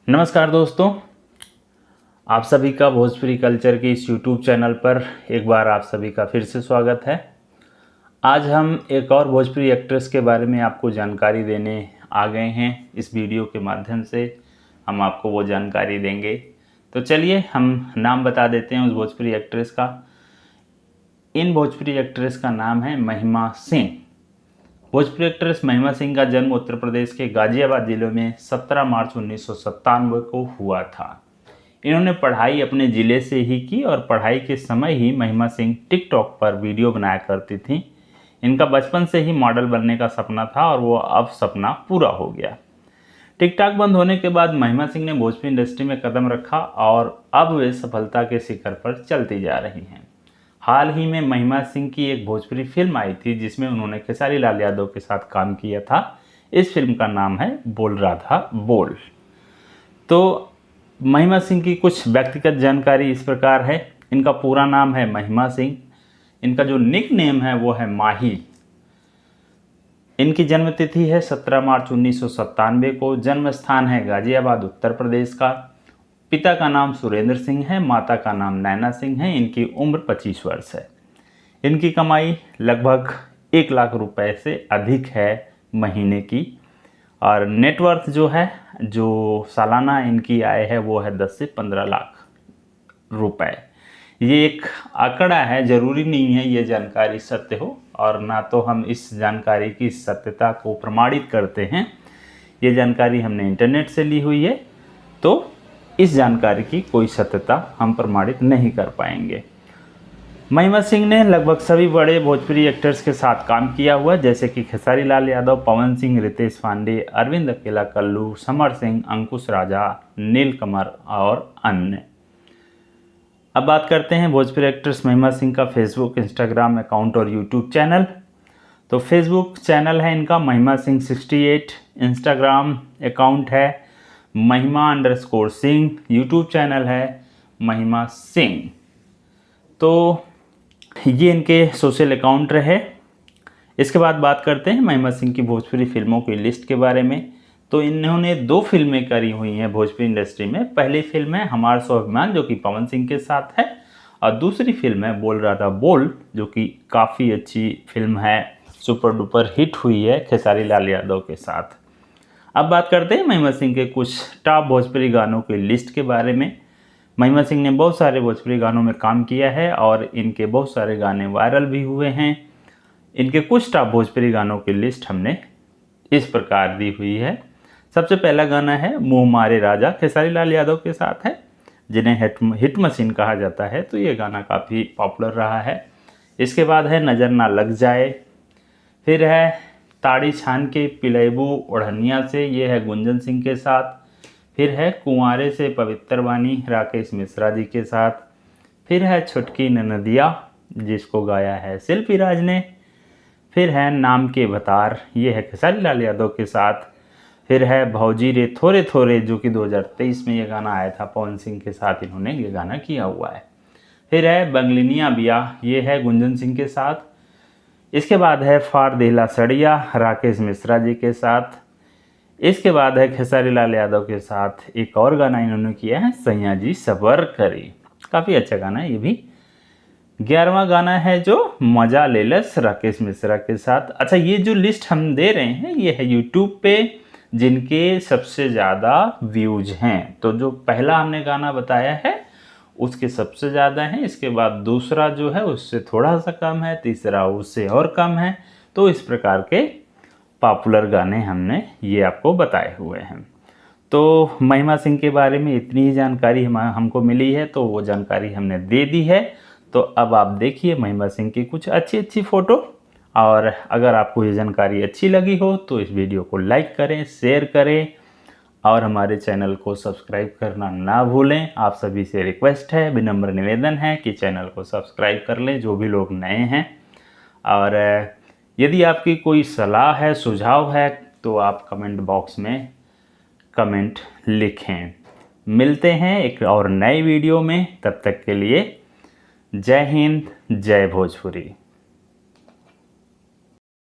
नमस्कार दोस्तों, आप सभी का भोजपुरी कल्चर के इस YouTube चैनल पर एक बार आप सभी का फिर से स्वागत है। आज हम एक और भोजपुरी एक्ट्रेस के बारे में आपको जानकारी देने आ गए हैं। इस वीडियो के माध्यम से हम आपको वो जानकारी देंगे। तो चलिए हम नाम बता देते हैं उस भोजपुरी एक्ट्रेस का। इन भोजपुरी एक्ट्रेस का नाम है महिमा सिंह। भोजपुरी एक्ट्रेस महिमा सिंह का जन्म उत्तर प्रदेश के गाजियाबाद जिले में 17 मार्च 1997 को हुआ था। इन्होंने पढ़ाई अपने ज़िले से ही की और पढ़ाई के समय ही महिमा सिंह टिकटॉक पर वीडियो बनाया करती थी। इनका बचपन से ही मॉडल बनने का सपना था और वो अब सपना पूरा हो गया। टिकटॉक बंद होने के बाद महिमा सिंह ने भोजपुरी इंडस्ट्री में कदम रखा और अब वे सफलता के शिखर पर चलती जा रही हैं। हाल ही में महिमा सिंह की एक भोजपुरी फिल्म आई थी जिसमें उन्होंने खेसारी लाल यादव के साथ काम किया था। इस फिल्म का नाम है बोल राधा बोल। तो महिमा सिंह की कुछ व्यक्तिगत जानकारी इस प्रकार है। इनका पूरा नाम है महिमा सिंह। इनका जो निक नेम है वो है माही। इनकी जन्म तिथि है 17 मार्च 1997 को। जन्म स्थान है गाजियाबाद उत्तर प्रदेश का। पिता का नाम सुरेंद्र सिंह है, माता का नाम नैना सिंह है। इनकी उम्र 25 वर्ष है। इनकी कमाई लगभग 1 लाख रुपए से अधिक है महीने की और नेटवर्थ जो है, जो सालाना इनकी आय है वो है 10 से 15 लाख रुपए। ये एक आंकड़ा है, ज़रूरी नहीं है ये जानकारी सत्य हो और ना तो हम इस जानकारी की सत्यता को प्रमाणित करते हैं। ये जानकारी हमने इंटरनेट से ली हुई है, तो इस जानकारी की कोई सत्यता हम प्रमाणित नहीं कर पाएंगे। महिमा सिंह ने लगभग सभी बड़े भोजपुरी एक्टर्स के साथ काम किया हुआ, जैसे कि खेसारी लाल यादव, पवन सिंह, रितेश पांडे, अरविंद अकेला, कल्लू, समर सिंह, अंकुश राजा, नीलकमल और अन्य। अब बात करते हैं भोजपुरी एक्ट्रेस महिमा सिंह का फेसबुक, इंस्टाग्राम अकाउंट और यूट्यूब चैनल। तो फेसबुक चैनल है इनका महिमा सिंह 68, इंस्टाग्राम अकाउंट है महिमा_सिंह, यूट्यूब चैनल है महिमा सिंह। तो ये इनके सोशल अकाउंट रहे। इसके बाद बात करते हैं महिमा सिंह की भोजपुरी फिल्मों की लिस्ट के बारे में। तो इन्होंने 2 फिल्में करी हुई हैं भोजपुरी इंडस्ट्री में। पहली फिल्म है हमार स्वाभिमान जो कि पवन सिंह के साथ है और दूसरी फिल्म है बोल राधा बोल जो कि काफ़ी अच्छी फिल्म है, सुपर डुपर हिट हुई है खेसारी लाल यादव के साथ। अब बात करते हैं महिमा सिंह के कुछ टॉप भोजपुरी गानों की लिस्ट के बारे में। महिमा सिंह ने बहुत सारे भोजपुरी गानों में काम किया है और इनके बहुत सारे गाने वायरल भी हुए हैं। इनके कुछ टॉप भोजपुरी गानों की लिस्ट हमने इस प्रकार दी हुई है। सबसे पहला गाना है मुँह मारे राजा, खेसारी लाल यादव के साथ है, जिन्हें हिट मशीन कहा जाता है। तो ये गाना काफ़ी पॉपुलर रहा है। इसके बाद है नज़र ना लग जाए। फिर है ताड़ी छान के पिलैबू ओढ़निया से, ये है गुंजन सिंह के साथ। फिर है कुंवारे से पवित्र वाणी, राकेश मिश्रा जी के साथ। फिर है छुटकी ननदिया जिसको गाया है शिल्पी राज ने। फिर है नाम के भतार, ये है खेसारी लाल यादव के साथ। फिर है भौजी रे थोरे थोरे जो कि 2023 में ये गाना आया था, पवन सिंह के साथ इन्होंने ये गाना किया हुआ है। फिर है बंगलिनिया बिया, ये है गुंजन सिंह के साथ। इसके बाद है फार देला सड़िया, राकेश मिश्रा जी के साथ। इसके बाद है खेसारी लाल यादव के साथ एक और गाना इन्होंने किया है सैया जी सबर करी, काफ़ी अच्छा गाना है ये भी। 11वां गाना है जो मजा ले लस, राकेश मिश्रा के साथ। अच्छा, ये जो लिस्ट हम दे रहे हैं ये है यूट्यूब पे जिनके सबसे ज़्यादा व्यूज हैं। तो जो पहला हमने गाना बताया है उसके सबसे ज़्यादा हैं। इसके बाद दूसरा जो है उससे थोड़ा सा कम है, तीसरा उससे और कम है। तो इस प्रकार के पॉपुलर गाने हमने ये आपको बताए हुए हैं। तो महिमा सिंह के बारे में इतनी ही जानकारी हमको मिली है, तो वो जानकारी हमने दे दी है। तो अब आप देखिए महिमा सिंह की कुछ अच्छी अच्छी फ़ोटो। और अगर आपको ये जानकारी अच्छी लगी हो तो इस वीडियो को लाइक करें, शेयर करें और हमारे चैनल को सब्सक्राइब करना ना भूलें। आप सभी से रिक्वेस्ट है, विनम्र निवेदन है कि चैनल को सब्सक्राइब कर लें जो भी लोग नए हैं। और यदि आपकी कोई सलाह है, सुझाव है तो आप कमेंट बॉक्स में कमेंट लिखें। मिलते हैं एक और नई वीडियो में, तब तक के लिए जय हिंद, जय भोजपुरी।